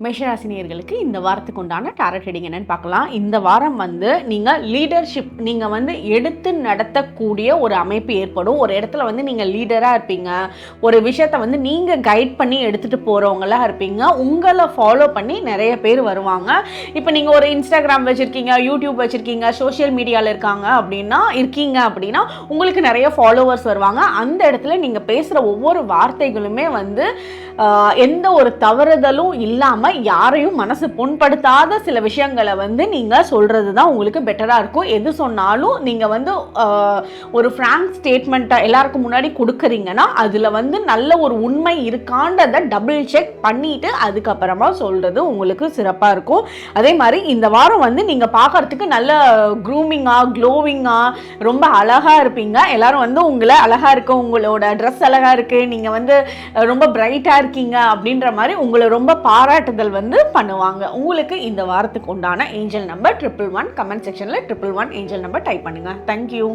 மேஷராசினியர்களுக்கு இந்த வாரத்துக்கு உண்டான டாரட் ரீடிங் என்னன்னு பார்க்கலாம். இந்த வாரம் நீங்கள் லீடர்ஷிப் நீங்கள் எடுத்து நடத்தக்கூடிய ஒரு அமைப்பு ஏற்படும். ஒரு இடத்துல நீங்கள் லீடராக இருப்பீங்க. ஒரு விஷயத்தை நீங்கள் கைட் பண்ணி எடுத்துகிட்டு போகிறவங்களாக இருப்பீங்க. உங்களை ஃபாலோ பண்ணி நிறைய பேர் வருவாங்க. இப்போ நீங்கள் ஒரு இன்ஸ்டாகிராம் வச்சுருக்கீங்க, யூடியூப் வச்சுருக்கீங்க, சோஷியல் மீடியாவில் இருக்கீங்க அப்படின்னா உங்களுக்கு நிறைய ஃபாலோவர்ஸ் வருவாங்க. அந்த இடத்துல நீங்கள் பேசுகிற ஒவ்வொரு வார்த்தைகளுமே எந்த ஒரு தவறுதலும் இல்லாமல் யாரையும் மனசு புண்படுத்தாத சில விஷயங்களை நீங்கள் சொல்கிறது தான் உங்களுக்கு பெட்டராக இருக்கும். எது சொன்னாலும் நீங்கள் ஒரு ஃப்ராங்க் ஸ்டேட்மெண்ட்டை எல்லாருக்கும் முன்னாடி கொடுக்குறீங்கன்னா அதில் நல்ல ஒரு உண்மை இருக்கான்றதை டபுள் செக் பண்ணிவிட்டு அதுக்கப்புறமா சொல்கிறது உங்களுக்கு சிறப்பாக இருக்கும். அதே மாதிரி இந்த வாரம் நீங்கள் பார்க்குறதுக்கு நல்ல க்ரூமிங்காக க்ளோவிங்காக ரொம்ப அழகாக இருப்பீங்க. எல்லாரும் உங்களை அழகாக இருக்கு, உங்களோட ட்ரெஸ் அழகாக இருக்குது, நீங்கள் ரொம்ப பிரைட்டாக இருக்கீங்க அப்படின்ற மாதிரி உங்களை ரொம்ப பாராட்டுதல் பண்ணுவாங்க. உங்களுக்கு இந்த வாரத்துக்கு உண்டான ஏஞ்சல் நம்பர் 111. கமெண்ட் செக்ஷன்ல 111 ஏஞ்சல் நம்பர் டைப் பண்ணுங்க. தேங்க்யூ.